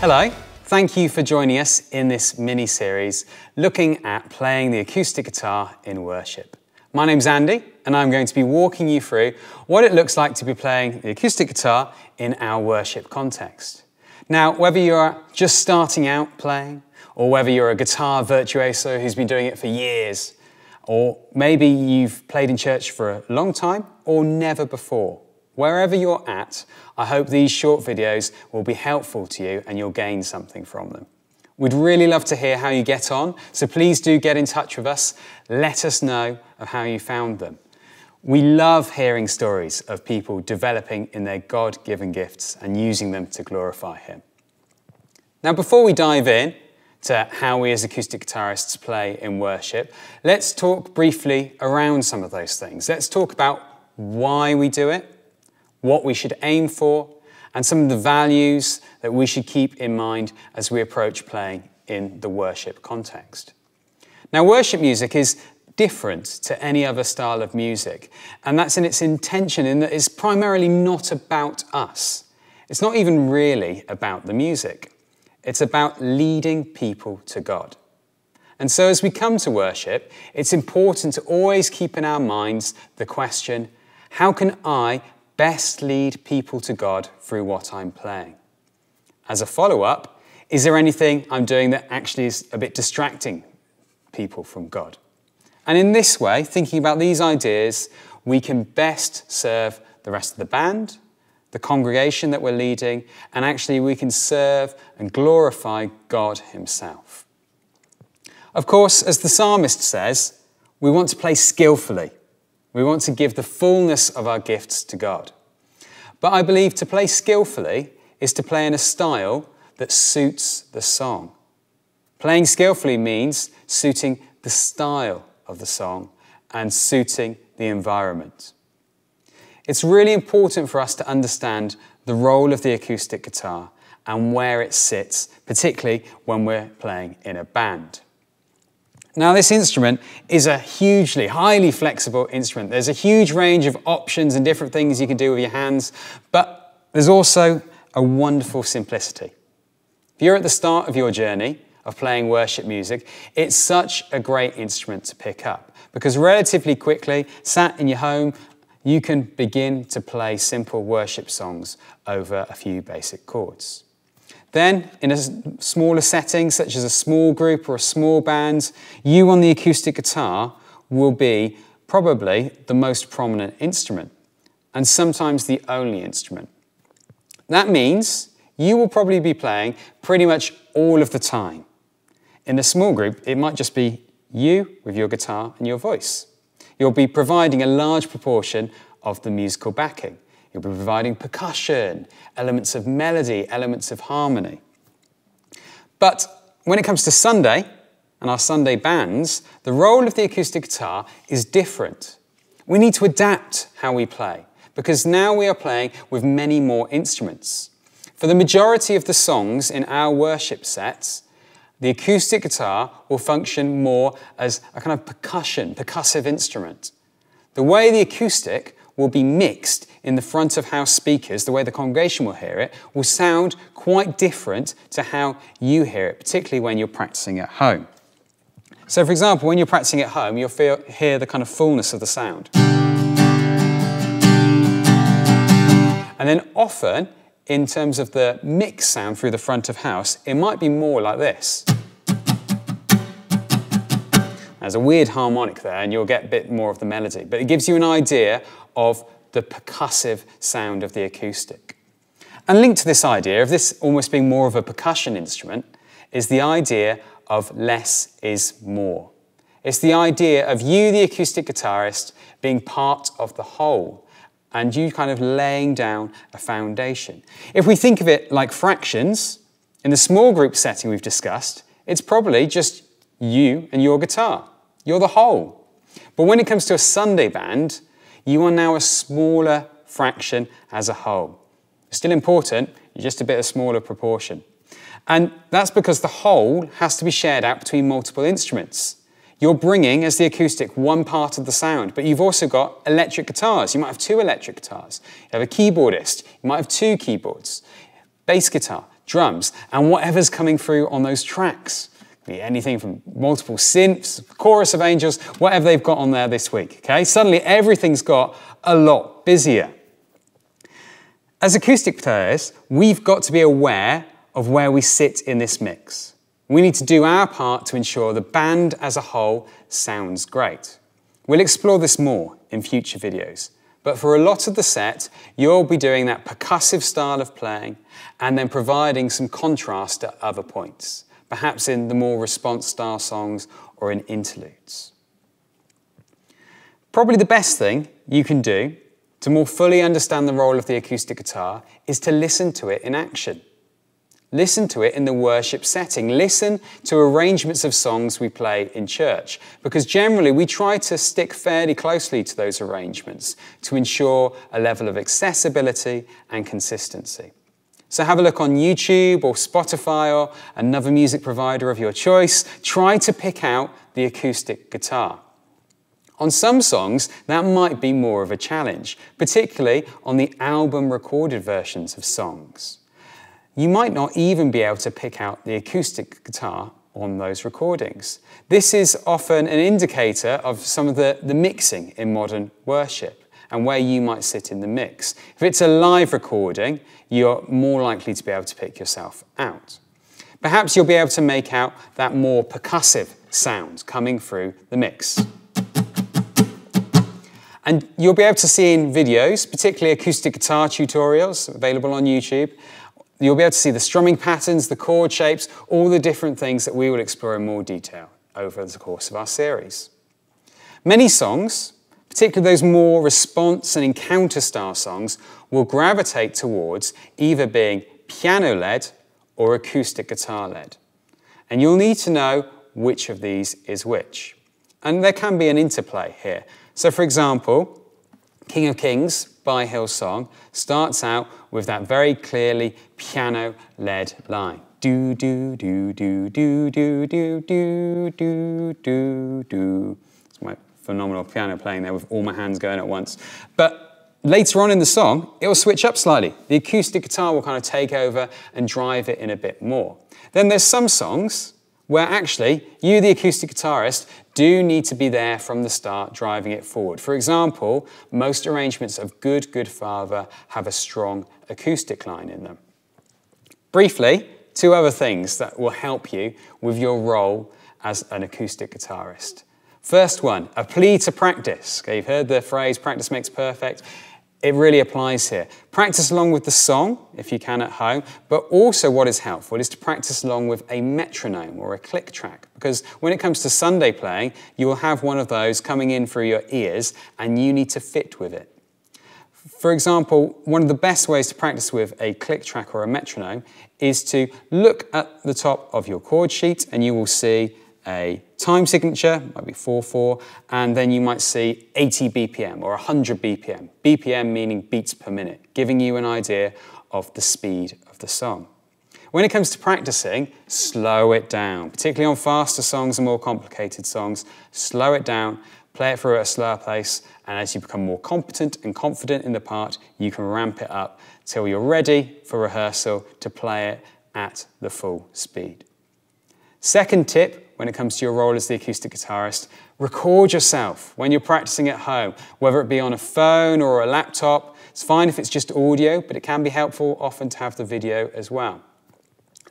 Hello, thank you for joining us in this mini-series looking at playing the acoustic guitar in worship. My name's Andy and I'm going to be walking you through what it looks like to be playing the acoustic guitar in our worship context. Now, whether you're just starting out playing or whether you're a guitar virtuoso who's been doing it for years, or maybe you've played in church for a long time or never before, wherever you're at, I hope these short videos will be helpful to you and you'll gain something from them. We'd really love to hear how you get on, so please do get in touch with us. Let us know of how you found them. We love hearing stories of people developing in their God-given gifts and using them to glorify Him. Now, before we dive in to how we as acoustic guitarists play in worship, let's talk briefly around some of those things. Let's talk about why we do it, what we should aim for, and some of the values that we should keep in mind as we approach playing in the worship context. Now, worship music is different to any other style of music, and that's in its intention in that it's primarily not about us. It's not even really about the music. It's about leading people to God. And so as we come to worship, it's important to always keep in our minds the question, how can I best lead people to God through what I'm playing? As a follow-up, is there anything I'm doing that actually is a bit distracting people from God? And in this way, thinking about these ideas, we can best serve the rest of the band, the congregation that we're leading, and actually we can serve and glorify God Himself. Of course, as the psalmist says, we want to play skillfully. We want to give the fullness of our gifts to God. But I believe to play skillfully is to play in a style that suits the song. Playing skillfully means suiting the style of the song and suiting the environment. It's really important for us to understand the role of the acoustic guitar and where it sits, particularly when we're playing in a band. Now, this instrument is a highly flexible instrument. There's a huge range of options and different things you can do with your hands, but there's also a wonderful simplicity. If you're at the start of your journey of playing worship music, it's such a great instrument to pick up because relatively quickly, sat in your home, you can begin to play simple worship songs over a few basic chords. Then, in a smaller setting, such as a small group or a small band, you on the acoustic guitar will be probably the most prominent instrument, and sometimes the only instrument. That means you will probably be playing pretty much all of the time. In a small group, it might just be you with your guitar and your voice. You'll be providing a large proportion of the musical backing. You'll be providing percussion, elements of melody, elements of harmony. But when it comes to Sunday and our Sunday bands, the role of the acoustic guitar is different. We need to adapt how we play because now we are playing with many more instruments. For the majority of the songs in our worship sets, the acoustic guitar will function more as a kind of percussive instrument. The way the acoustic will be mixed in the front of house speakers, the way the congregation will hear it, will sound quite different to how you hear it, particularly when you're practicing at home. So for example, when you're practicing at home, you'll hear the kind of fullness of the sound. And then often, in terms of the mix sound through the front of house, it might be more like this. There's a weird harmonic there and you'll get a bit more of the melody, but it gives you an idea of the percussive sound of the acoustic. And linked to this idea of this almost being more of a percussion instrument is the idea of less is more. It's the idea of you, the acoustic guitarist, being part of the whole and you kind of laying down a foundation. If we think of it like fractions, in the small group setting we've discussed, it's probably just you and your guitar. You're the whole. But when it comes to a Sunday band, you are now a smaller fraction as a whole. Still important, you're just a bit of smaller proportion. And that's because the whole has to be shared out between multiple instruments. You're bringing, as the acoustic, one part of the sound, but you've also got electric guitars. You might have two electric guitars. You have a keyboardist. You might have two keyboards. Bass guitar, drums, and whatever's coming through on those tracks. Be anything from multiple synths, chorus of angels, whatever they've got on there this week, okay? Suddenly everything's got a lot busier. As acoustic players, we've got to be aware of where we sit in this mix. We need to do our part to ensure the band as a whole sounds great. We'll explore this more in future videos, but for a lot of the set, you'll be doing that percussive style of playing and then providing some contrast at other points, perhaps in the more response style songs or in interludes. Probably the best thing you can do to more fully understand the role of the acoustic guitar is to listen to it in action. Listen to it in the worship setting. Listen to arrangements of songs we play in church, because generally we try to stick fairly closely to those arrangements to ensure a level of accessibility and consistency. So have a look on YouTube or Spotify or another music provider of your choice. Try to pick out the acoustic guitar. On some songs, that might be more of a challenge, particularly on the album recorded versions of songs. You might not even be able to pick out the acoustic guitar on those recordings. This is often an indicator of some of the mixing in modern worship and where you might sit in the mix. If it's a live recording, you're more likely to be able to pick yourself out. Perhaps you'll be able to make out that more percussive sound coming through the mix. And you'll be able to see in videos, particularly acoustic guitar tutorials available on YouTube, you'll be able to see the strumming patterns, the chord shapes, all the different things that we will explore in more detail over the course of our series. Many songs, particularly those more response and encounter style songs, will gravitate towards either being piano-led or acoustic guitar-led. And you'll need to know which of these is which. And there can be an interplay here. So for example, King of Kings by Hillsong starts out with that very clearly piano-led line. Do, do, do, do, do, do, do, do, do, do, do. It's my phenomenal piano playing there with all my hands going at once. But later on in the song, it will switch up slightly. The acoustic guitar will kind of take over and drive it in a bit more. Then there's some songs where actually you, the acoustic guitarist, do need to be there from the start driving it forward. For example, most arrangements of Good, Good Father have a strong acoustic line in them. Briefly, two other things that will help you with your role as an acoustic guitarist. First one, a plea to practice. Okay, you've heard the phrase, practice makes perfect. It really applies here. Practice along with the song, if you can at home, but also what is helpful is to practice along with a metronome or a click track, because when it comes to Sunday playing, you will have one of those coming in through your ears and you need to fit with it. For example, one of the best ways to practice with a click track or a metronome is to look at the top of your chord sheet and you will see a time signature, might be 4/4, and then you might see 80 BPM or 100 BPM. BPM meaning beats per minute, giving you an idea of the speed of the song. When it comes to practicing, slow it down, particularly on faster songs and more complicated songs. Slow it down, play it through at a slower pace, and as you become more competent and confident in the part, you can ramp it up till you're ready for rehearsal to play it at the full speed. Second tip, when it comes to your role as the acoustic guitarist, record yourself when you're practicing at home, whether it be on a phone or a laptop. It's fine if it's just audio, but it can be helpful often to have the video as well.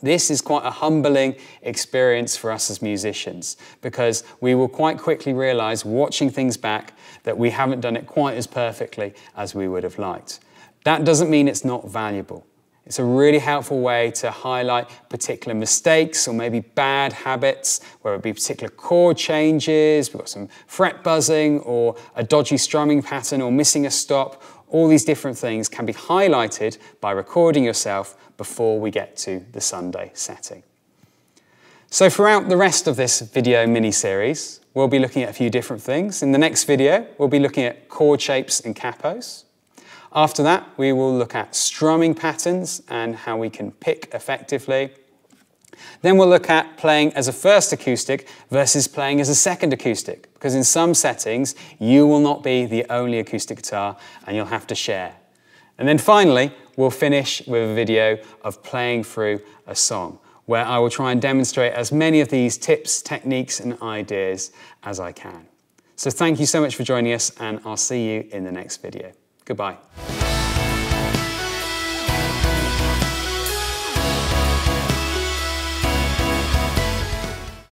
This is quite a humbling experience for us as musicians, because we will quite quickly realize, watching things back, that we haven't done it quite as perfectly as we would have liked. That doesn't mean it's not valuable. It's a really helpful way to highlight particular mistakes or maybe bad habits, whether it be particular chord changes, we've got some fret buzzing or a dodgy strumming pattern or missing a stop. All these different things can be highlighted by recording yourself before we get to the Sunday setting. So throughout the rest of this video mini-series, we'll be looking at a few different things. In the next video, we'll be looking at chord shapes and capos. After that, we will look at strumming patterns and how we can pick effectively. Then we'll look at playing as a first acoustic versus playing as a second acoustic, because in some settings, you will not be the only acoustic guitar and you'll have to share. And then finally, we'll finish with a video of playing through a song, where I will try and demonstrate as many of these tips, techniques and ideas as I can. So thank you so much for joining us, and I'll see you in the next video. Goodbye.